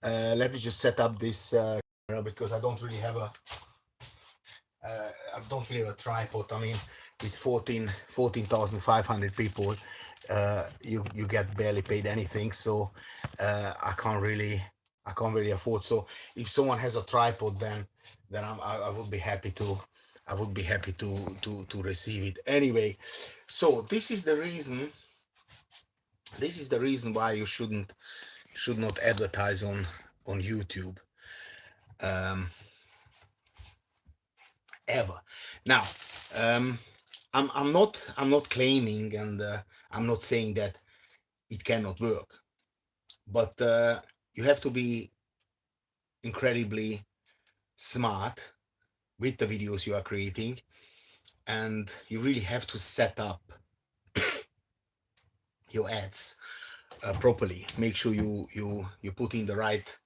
Let me just set up this camera because I don't really have a tripod. I mean, with 14,500 people, you get barely paid anything. So I can't really afford. So if someone has a tripod, then I would be happy to. I would be happy to receive it anyway. So this is the reason. This is the reason why you should not advertise on YouTube ever. Now, um, I'm not claiming, and I'm not saying that it cannot work, but you have to be incredibly smart with the videos you are creating, and you really have to set up your ads properly. Make sure you put in the right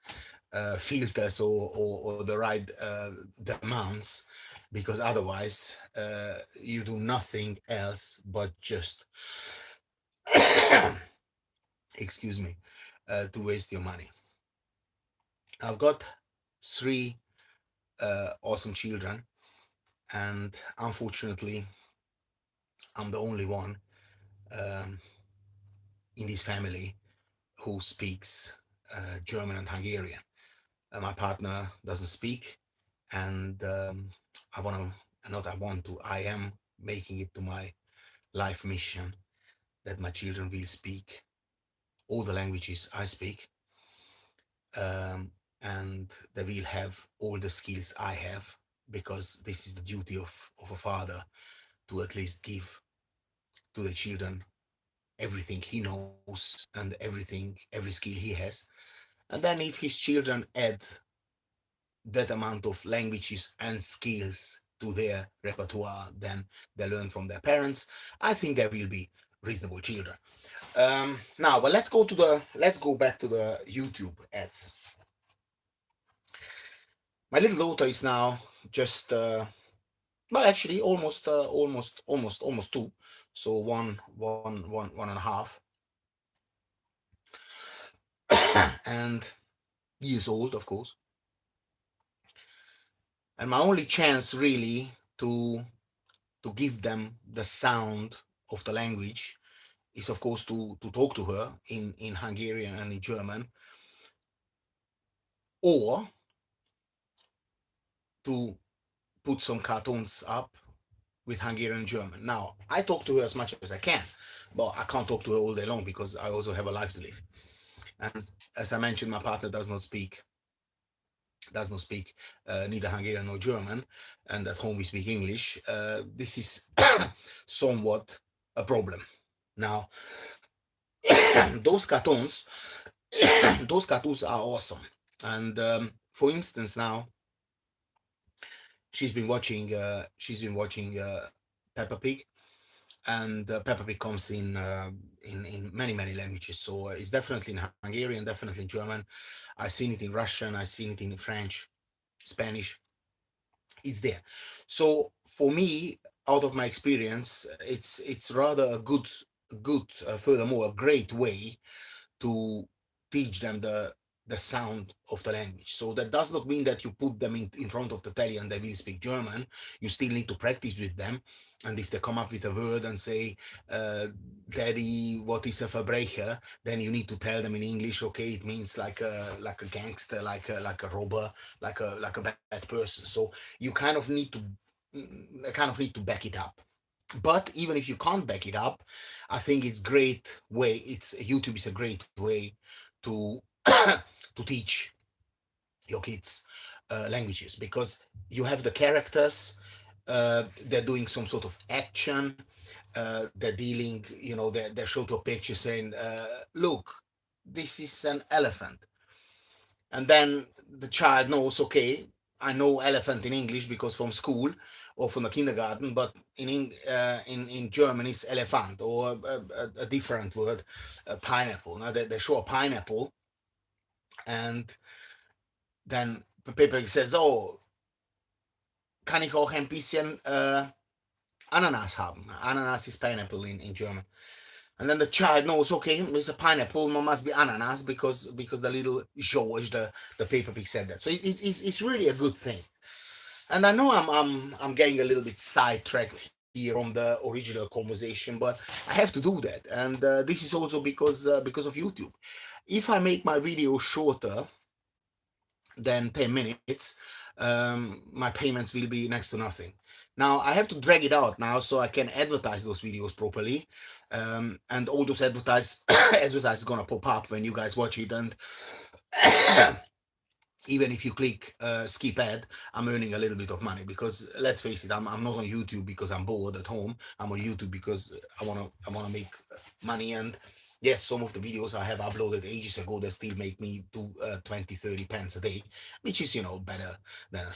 filters or the right demands, because otherwise you do nothing else but just excuse me, to waste your money. I've got three awesome children, and unfortunately I'm the only one um, in this family who speaks German and Hungarian. My partner doesn't speak, and I want to, not I want to, I am making it to my life mission that my children will speak all the languages I speak, and they will have all the skills I have, because this is the duty of a father, to at least give to the children everything he knows and every skill he has. And then if his children add that amount of languages and skills to their repertoire, then they learn from their parents. I think they will be reasonable children. Now, but let's go back to the YouTube ads. My little daughter is now just well, actually almost two, so one and a half, and years old, of course. And my only chance really to give them the sound of the language is, of course, to talk to her in Hungarian and in German, or to put some cartoons up with Hungarian and German. Now, I talk to her as much as I can, but I can't talk to her all day long because I also have a life to live. And as I mentioned, my partner does not speak neither Hungarian nor German, and at home we speak English. This is somewhat a problem. Now, those cartoons, those cartoons are awesome. And for instance, now she's been watching Peppa Pig, and Peppa Pig comes in many languages. So it's definitely in Hungarian, definitely in German. I've seen it in Russian. I've seen it in French, Spanish. It's there. So for me, out of my experience, it's rather a good furthermore a great way to teach them the sound of the language. So that does not mean that you put them in front of the telly and they will speak German. You still need to practice with them. And if they come up with a word and say, "Daddy, what is a Verbrecher?" then you need to tell them in English. Okay, it means like a gangster, like a robber, like a bad person. So you kind of need to back it up. But even if you can't back it up, I think it's great way. It's YouTube is a great way to to teach your kids languages, because you have the characters. They're doing some sort of action. They're dealing. They show to a picture saying, "Look, this is an elephant," and then the child knows, okay, I know elephant in English because from school or from the kindergarten, but in German it's elephant, or a different word, pineapple. Now they show a pineapple, and then the paper says, "Oh, kann ich auch ein bisschen Ananas haben?" Ananas is pineapple in German. And then the child knows, okay, it's a pineapple, must be ananas, because the little George, the Paper Pig, said that. So it's really a good thing. And I know I'm getting a little bit sidetracked here from the original conversation, but I have to do that. And this is also because of YouTube. If I make my video shorter than 10 minutes, my payments will be next to nothing. Now I have to drag it out now so I can advertise those videos properly, and all those advertises gonna pop up when you guys watch it. And even if you click skip ad, I'm earning a little bit of money, because let's face it, I'm not on YouTube because I'm bored at home. I'm on YouTube because I wanna make money. And yes, some of the videos I have uploaded ages ago that still make me do 20-30 pence a day, which is better than a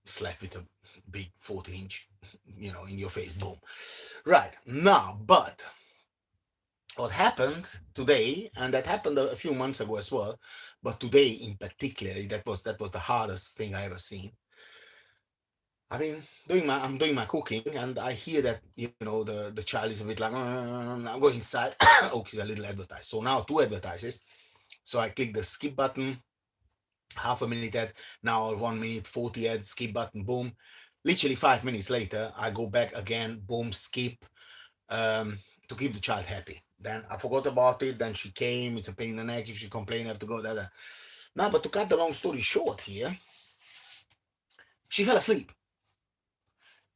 slap with a big 14-inch in your face. Boom. Right now, but what happened today, and that happened a few months ago as well, but today in particular, that was the hardest thing I ever seen. I'm doing my cooking, and I hear that the child is a bit like, I'm going inside. Oh, he's a little advertised. So now two advertises. So I click the skip button, half a minute ad, now 1 minute 40 ad, skip button, boom. Literally 5 minutes later, I go back again, boom, skip, to keep the child happy. Then I forgot about it. Then she came. It's a pain in the neck. If she complained, I have to go. That. Now, but to cut the long story short here, she fell asleep.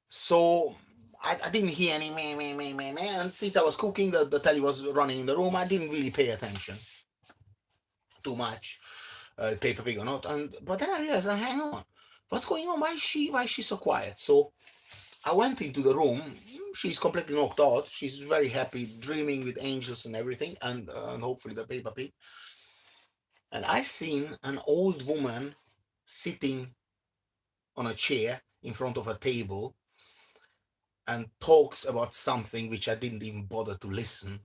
So I didn't hear any meh. And since I was cooking, the telly was running in the room. I didn't really pay attention too much, Paper Pig or not. But then I realized, hang on, what's going on? Why is she so quiet? So I went into the room. She's completely knocked out. She's very happy, dreaming with angels and everything, and hopefully the Paper Pig. And I seen an old woman sitting on a chair in front of a table and talks about something which I didn't even bother to listen,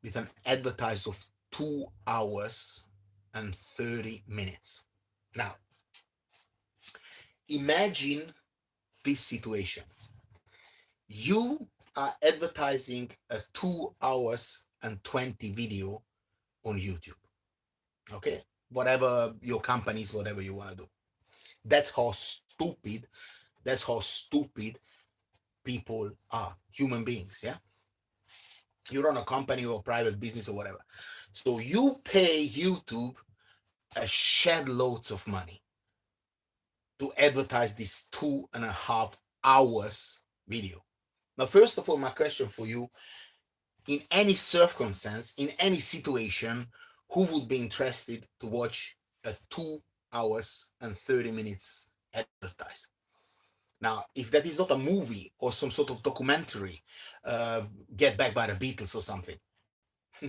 with an advertise of 2 hours and 30 minutes. Now, imagine this situation. You are advertising a 2 hours and 20 video on YouTube. Okay? Whatever your companies, whatever you want to do. That's how stupid people are, human beings. Yeah, you run a company or a private business or whatever, so you pay YouTube a shed loads of money to advertise this 2.5 hours video. Now, first of all, my question for you: in any circumstance, in any situation, who would be interested to watch a 2 hours and 30 minutes advertise? Now, if that is not a movie or some sort of documentary, Get Back by the Beatles or something,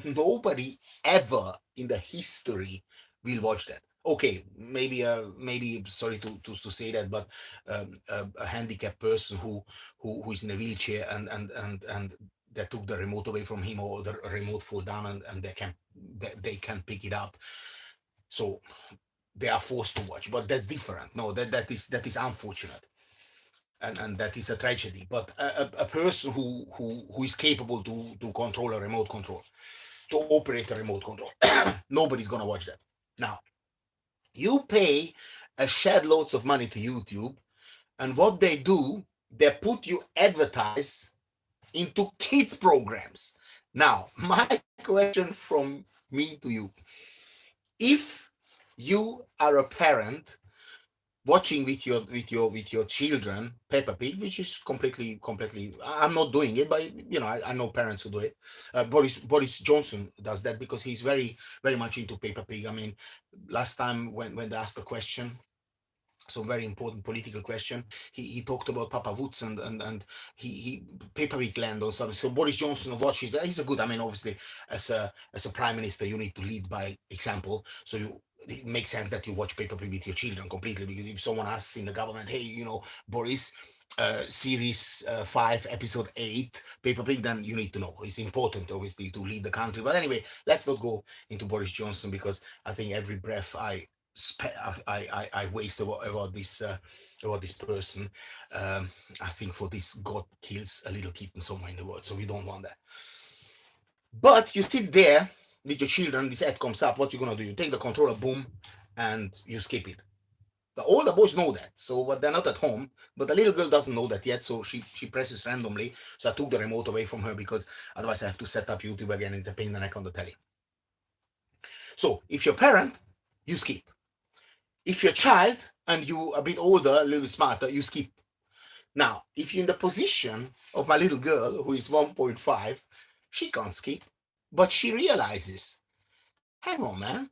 nobody ever in the history will watch that. Okay, maybe sorry to say that, but a handicapped person who is in a wheelchair, and they took the remote away from him, or the remote fall down, and they can pick it up, so they are forced to watch. But that's different. No, that is unfortunate, and that is a tragedy. But a person who is capable to control a remote control, to operate a remote control, nobody's gonna watch that. Now, you pay a shed loads of money to YouTube, and what they do, they put you advertise into kids programs. Now, my question from me to you: if you are a parent watching with your children Peppa Pig, which is completely, I'm not doing it, but I know parents who do it. Boris Johnson does that because he's very much into Peppa Pig. I mean, last time when they asked the question, so very important political question, he talked about Papa Woods, and he Peppa Pig land or something. So Boris Johnson watches that. He's a good, I mean, obviously, as a prime minister, you need to lead by example. So it makes sense that you watch Peppa Pig with your children completely, because if someone asks in the government, hey, Boris, series 5 episode 8 Peppa Pig, then you need to know. It's important, obviously, to lead the country. But anyway, let's not go into Boris Johnson, because I think every breath I waste about this person. I think for this, God kills a little kitten somewhere in the world, so we don't want that. But you sit there with your children, this ad comes up, what you gonna do? You take the controller, boom, and you skip it. All the boys know that, so but they're not at home. But the little girl doesn't know that yet, so she presses randomly. So I took the remote away from her because otherwise I have to set up YouTube again. It's a pain in the neck on the telly. So if you're a parent, you skip. If you're a child and you a bit older, a little bit smarter, you skip. Now, if you're in the position of my little girl who is 1.5, she can't skip, but she realizes, hang on, man,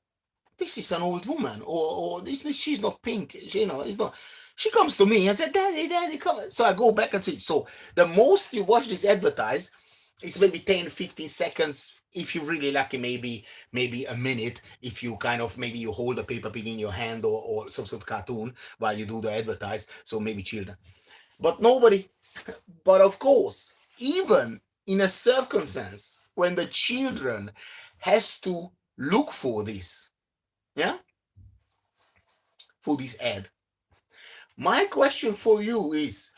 this is an old woman, or she's not pink, it's not. She comes to me and said, "Daddy, Daddy, come." So I go back and switch. So the most you watch this advertise is maybe 10, 15 seconds. If you're really lucky, maybe a minute. If you kind of maybe you hold a paper pig in your hand or some sort of cartoon while you do the advertise. So maybe children, but nobody. But of course, even in a circumstance when the children has to look for this, yeah, for this ad. My question for you is,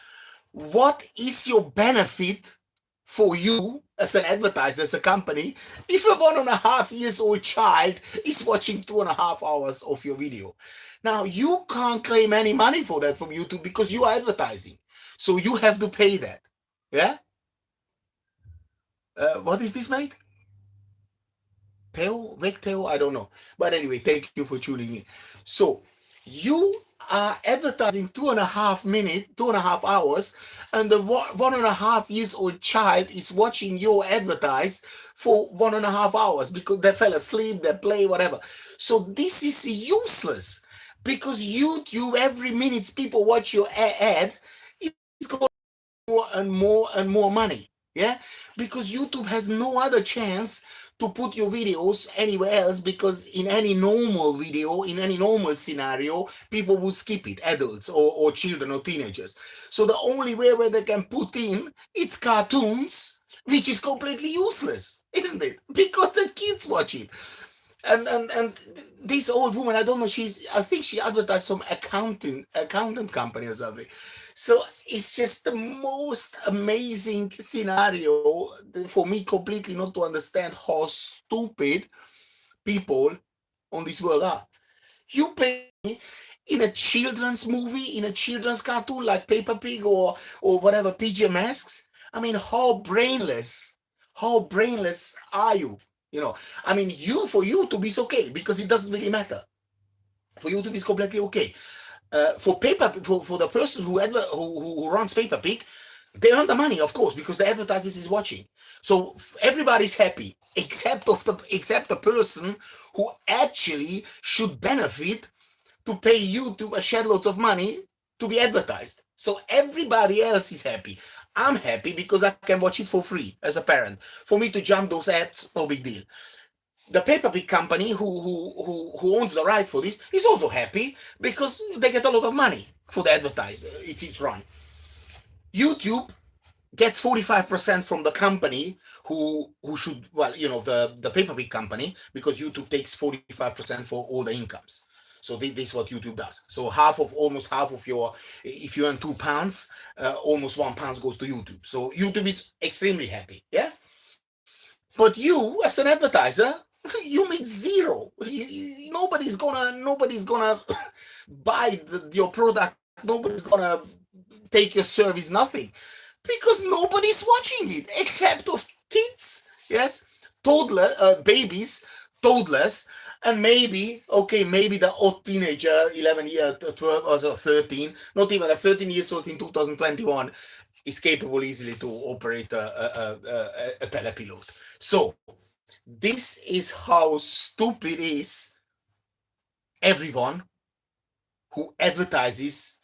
what is your benefit for you as an advertiser, as a company, if a 1.5 years old child is watching 2.5 hours of your video? Now, you can't claim any money for that from YouTube because you are advertising. So you have to pay that. Yeah? What is this, mate? Teo? Vec Teo? I don't know. But anyway, thank you for tuning in. So you are advertising 2.5 hours, and the 1.5 years old child is watching your advertise for 1.5 hours because they fell asleep, they play, whatever. So this is useless because YouTube, every minute people watch your ad, it's going more and more and more money. Yeah, because YouTube has no other chance to put your videos anywhere else, because in any normal video, in any normal scenario, people will skip it, adults or children or teenagers. So the only way where they can put in it's cartoons, which is completely useless, isn't it? Because the kids watch it. And this old woman, I don't know, I think she advertised some accountant company or something. So it's just the most amazing scenario for me, completely not to understand how stupid people on this world are. You pay me in a children's movie, in a children's cartoon like Peppa Pig or whatever, PJ Masks. I mean, how brainless are you? I mean, for YouTube is okay because it doesn't really matter. For YouTube is completely okay. For the person who runs Peppa Pig, they earn the money, of course, because the advertisers is watching. So everybody's happy except the person who actually should benefit to pay YouTube a shed loads of money to be advertised. So everybody else is happy. I'm happy because I can watch it for free as a parent. For me to jump those ads, no big deal. The Peppa Pig company who owns the right for this is also happy because they get a lot of money for the advertiser. It's run. YouTube gets 45% from the company who should, the Peppa Pig company, because YouTube takes 45% for all the incomes. So this is what YouTube does. So almost half of your, if you earn £2, almost £1 goes to YouTube. So YouTube is extremely happy, yeah. But you, as an advertiser, you make zero. Nobody's gonna buy your product. Nobody's gonna take your service. Nothing, because nobody's watching it except of kids. Yes, babies, toddlers, and maybe the odd teenager, 11 year, 12 or 13. Not even a 13 years old in 2021 is capable easily to operate a telepilot. So this is how stupid is everyone who advertises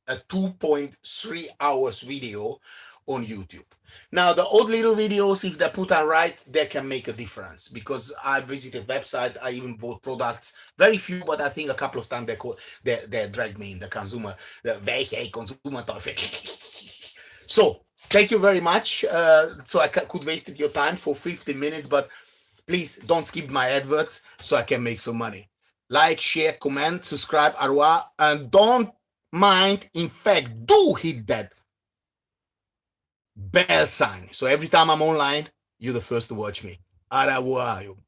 a 2.3 hours video on YouTube. Now, the odd little videos, if they're put on right, they can make a difference, because I visited website, I even bought products, very few, but I think a couple of times they dragged me in the consumer, consumer. So thank you very much. So I could waste your time for 15 minutes, but please don't skip my adverts so I can make some money. Like, share, comment, subscribe, arwa, and don't mind, in fact, do hit that bell sign. So every time I'm online, you're the first to watch me. Araguayo.